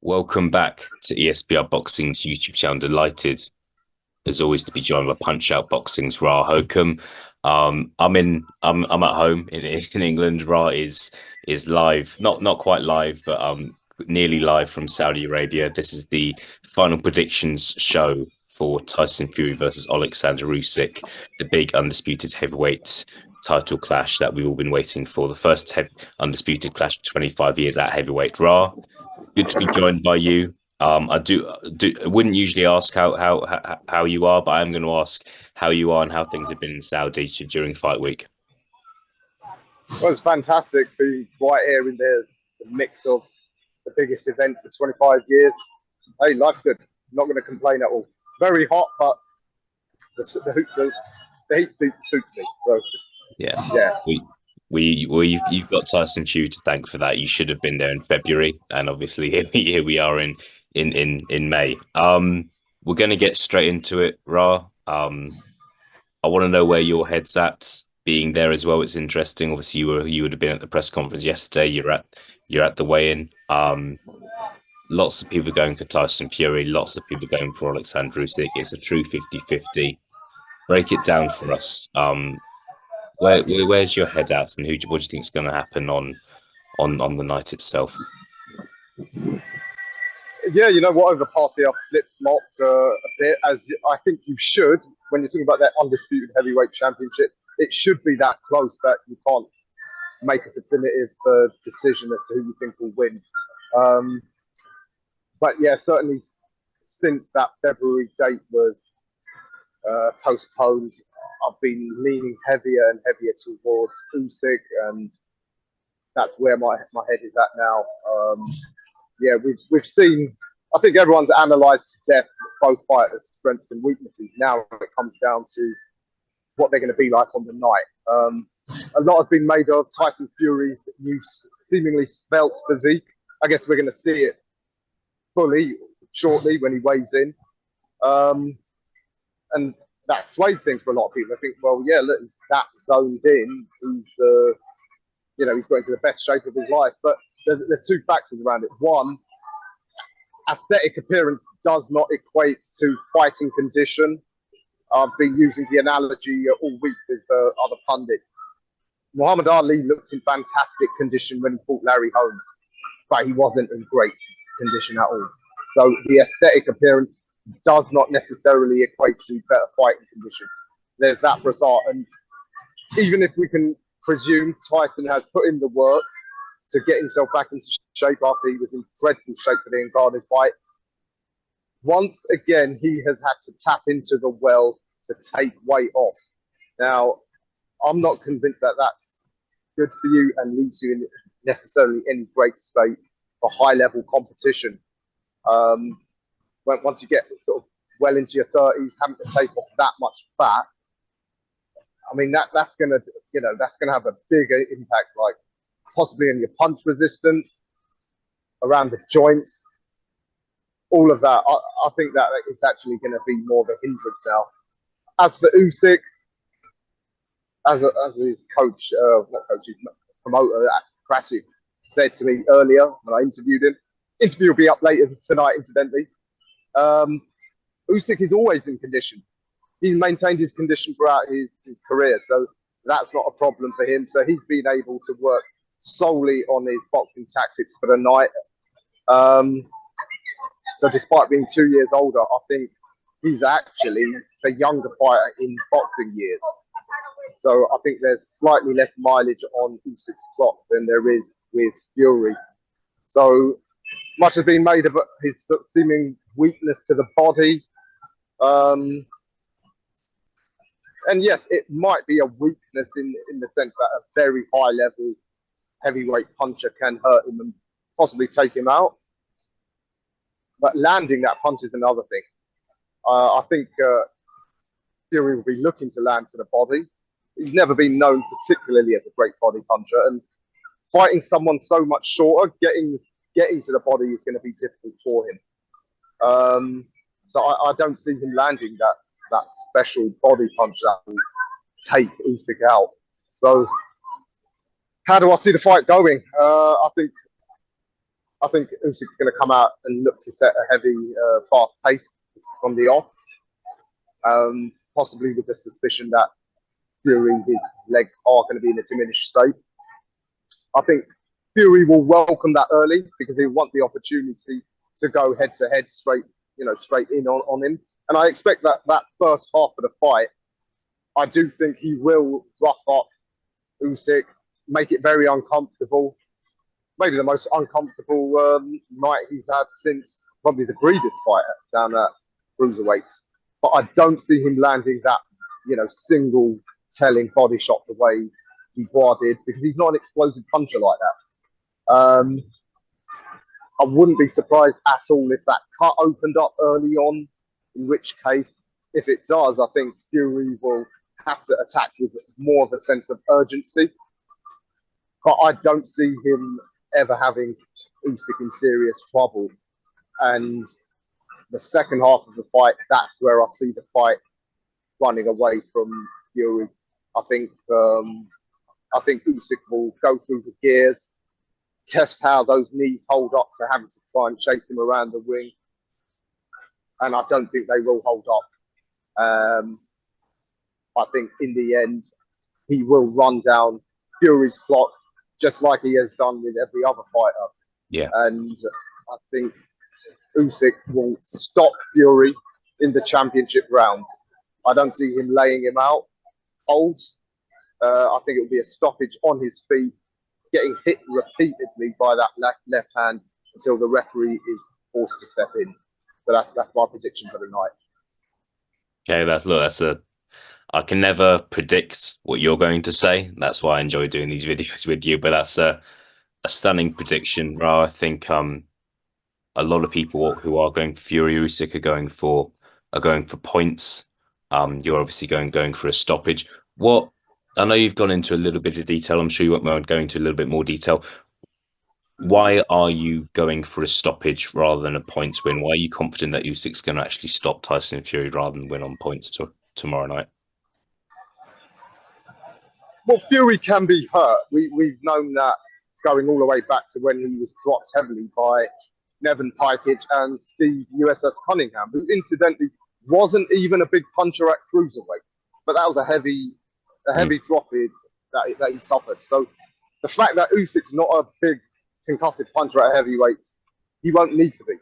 Welcome back to ESBR Boxing's YouTube channel. Delighted, as always, to be joined by Punch Out Boxing's Ra Hokum. I'm at home in England. Ra is live, not quite live, but nearly live from Saudi Arabia. This is the final predictions show for Tyson Fury versus Oleksandr Usyk, the big undisputed heavyweight title clash that we've all been waiting for. The first undisputed clash of 25 years at heavyweight. Ra, good to be joined by you. I wouldn't usually ask how you are, but I'm going to ask how you are and how things have been in Saudi during fight week. Well, it's fantastic being right here in the mix of the biggest event for 25 years. Hey, life's good. Not going to complain at all. Very hot, but the heat suits me. So, yeah. You've got Tyson Fury to thank for that. You should have been there in February, and obviously here we are in May. We're going to get straight into it, Ra. I want to know where your head's at. Being there as well, it's interesting. Obviously, you would have been at the press conference yesterday. You're at the weigh-in. Lots of people going for Tyson Fury. Lots of people going for Oleksandr Usyk. It's a true 50-50. Break it down for us. Where's your head at, and what do you think is going to happen on the night itself? Yeah, you know what? Over the past year, I've flip-flopped a bit, as I think you should. When you're talking about that undisputed heavyweight championship, it should be that close that you can't make a definitive decision as to who you think will win. But yeah, certainly since that February date was postponed, I've been leaning heavier and heavier towards Usyk, and that's where my head is at now. Yeah, we've seen. I think everyone's analysed to death both fighters' strengths and weaknesses. Now it comes down to what they're going to be like on the night. A lot has been made of Tyson Fury's new seemingly svelte physique. I guess we're going to see it fully shortly when he weighs in. And that swayed things for a lot of people. I think, well, yeah, look, he's that zoned in. He's got into the best shape of his life. But there's two factors around it. One, aesthetic appearance does not equate to fighting condition. I've been using the analogy all week with other pundits. Muhammad Ali looked in fantastic condition when he fought Larry Holmes, but he wasn't in great condition at all. So the aesthetic appearance does not necessarily equate to better fighting condition. There's that for a start. And even if we can presume Tyson has put in the work to get himself back into shape after he was in dreadful shape for the Ngannou fight, once again, he has had to tap into the well to take weight off. Now, I'm not convinced that that's good for you and leaves you in necessarily any great state for high-level competition. Once you get sort of well into your 30s, having to take off that much fat, I mean that's gonna have a bigger impact, like possibly on your punch resistance, around the joints, all of that. I think that is actually going to be more of a hindrance now. As for Usyk, as his coach, not coach, his promoter, Krasik, said to me earlier when I interviewed him, interview will be up later tonight, incidentally. Usyk is always in condition. He's maintained his condition throughout his career, so that's not a problem for him. So he's been able to work solely on his boxing tactics for the night. So despite being 2 years older, I think he's actually a younger fighter in boxing years. So I think there's slightly less mileage on Usyk's clock than there is with Fury. So much has been made of his seeming weakness to the body. And yes, it might be a weakness in the sense that a very high level heavyweight puncher can hurt him and possibly take him out. But landing that punch is another thing. I think Fury will be looking to land to the body. He's never been known particularly as a great body puncher, and fighting someone so much shorter, getting to the body is going to be difficult for him. So I don't see him landing that special body punch that will take Usyk out. So how do I see the fight going? I think I think Usyk's going to come out and look to set a heavy, fast pace from the off, possibly with the suspicion that Fury, his legs are going to be in a diminished state. I think Fury will welcome that early because he want the opportunity to go head to head straight in on him. And I expect that first half of the fight, I do think he will rough up Usyk, make it very uncomfortable. Maybe the most uncomfortable night he's had since probably the previous fight down at cruiserweight. But I don't see him landing that, single telling body shot the way Dubois did, because he's not an explosive puncher like that. I wouldn't be surprised at all if that cut opened up early on, in which case, if it does, I think Fury will have to attack with more of a sense of urgency. But I don't see him ever having Usyk in serious trouble. And the second half of the fight, that's where I see the fight running away from Fury. I think Usyk will go through the gears, test how those knees hold up to having to try and chase him around the ring. And I don't think they will hold up. I think in the end, he will run down Fury's clock, just like he has done with every other fighter. Yeah. And I think Usyk will stop Fury in the championship rounds. I don't see him laying him out cold. I think it will be a stoppage on his feet, getting hit repeatedly by that left hand until the referee is forced to step in. So that's my prediction for the night. Okay, I can never predict what you're going to say. That's why I enjoy doing these videos with you. But that's a stunning prediction, Ra. I think a lot of people who are going for Fury Usyk are going for points. You're obviously going for a stoppage. I know you've gone into a little bit of detail. I'm sure you won't go into a little bit more detail. Why are you going for a stoppage rather than a points win? Why are you confident that Usyk's going to actually stop Tyson Fury rather than win on points tomorrow night? Well, Fury can be hurt. We've known that going all the way back to when he was dropped heavily by Nevin Pikage and Steve USS Cunningham, who incidentally wasn't even a big puncher at cruiserweight, but that was a heavy drop that he suffered. So the fact that Usyk's not a big concussive puncher at heavyweight, he won't need to be.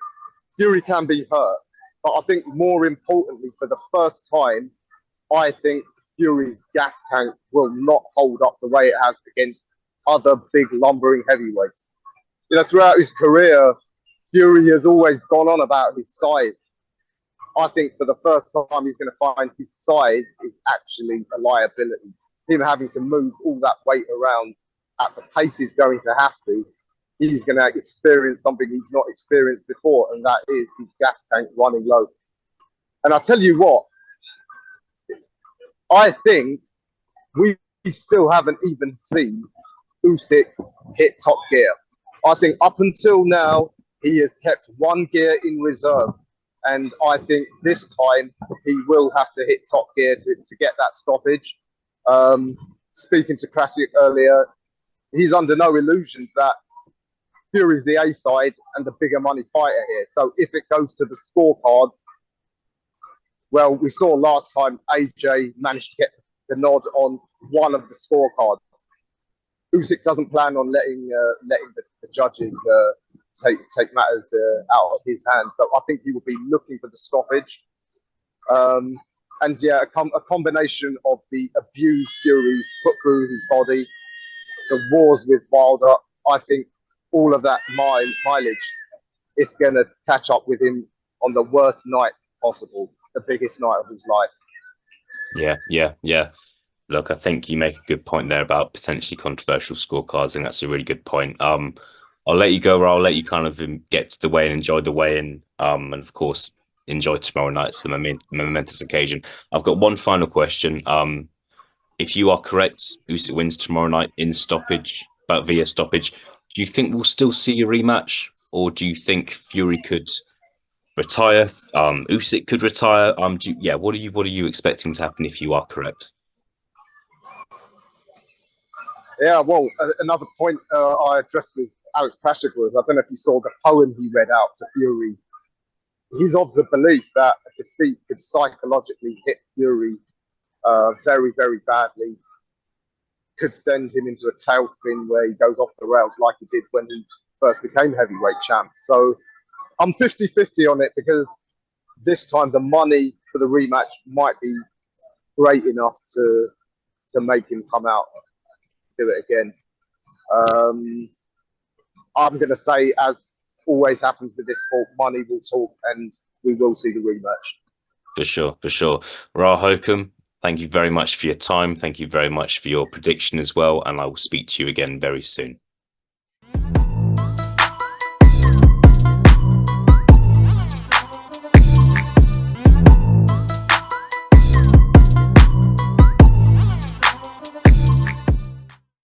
Fury can be hurt, but I think more importantly, for the first time, I think Fury's gas tank will not hold up the way it has against other big lumbering heavyweights. Throughout his career, Fury has always gone on about his size. I think for the first time, he's going to find his size is actually a liability. Him having to move all that weight around at the pace he's going to have to, he's going to experience something he's not experienced before, and that is his gas tank running low. And I'll tell you what, I think we still haven't even seen Usyk hit top gear. I think up until now, he has kept one gear in reserve. And I think this time he will have to hit top gear to get that stoppage. Speaking to Krasiuk earlier, he's under no illusions that Fury's the A side and the bigger money fighter here. So if it goes to the scorecards, well, we saw last time AJ managed to get the nod on one of the scorecards. Usyk doesn't plan on letting the judges take matters out of his hands. So I think he will be looking for the stoppage. And yeah, a combination of the abuse Fury's put through his body, the wars with Wilder, I think all of that mileage is going to catch up with him on the worst night possible, the biggest night of his life. Yeah. Look, I think you make a good point there about potentially controversial scorecards, and that's a really good point. I'll let you go, or I'll let you kind of get to the weigh and enjoy the weigh-in, and of course enjoy tomorrow night. It's a momentous occasion. I've got one final question. If you are correct, Usyk wins tomorrow night in stoppage, but via stoppage, do you think we'll still see a rematch, or do you think Fury could retire? Usyk could retire. What are you expecting to happen if you are correct? Yeah, well, another point I addressed with Alex Prashik was. I don't know if you saw the poem he read out to Fury. He's of the belief that a defeat could psychologically hit Fury very, very badly, could send him into a tailspin where he goes off the rails like he did when he first became heavyweight champ. So I'm 50-50 on it, because this time the money for the rematch might be great enough to make him come out and do it again. I'm going to say, as always happens with this sport, money will talk, and we will see the rematch. For sure, for sure. Ra Hokum, thank you very much for your time. Thank you very much for your prediction as well. And I will speak to you again very soon.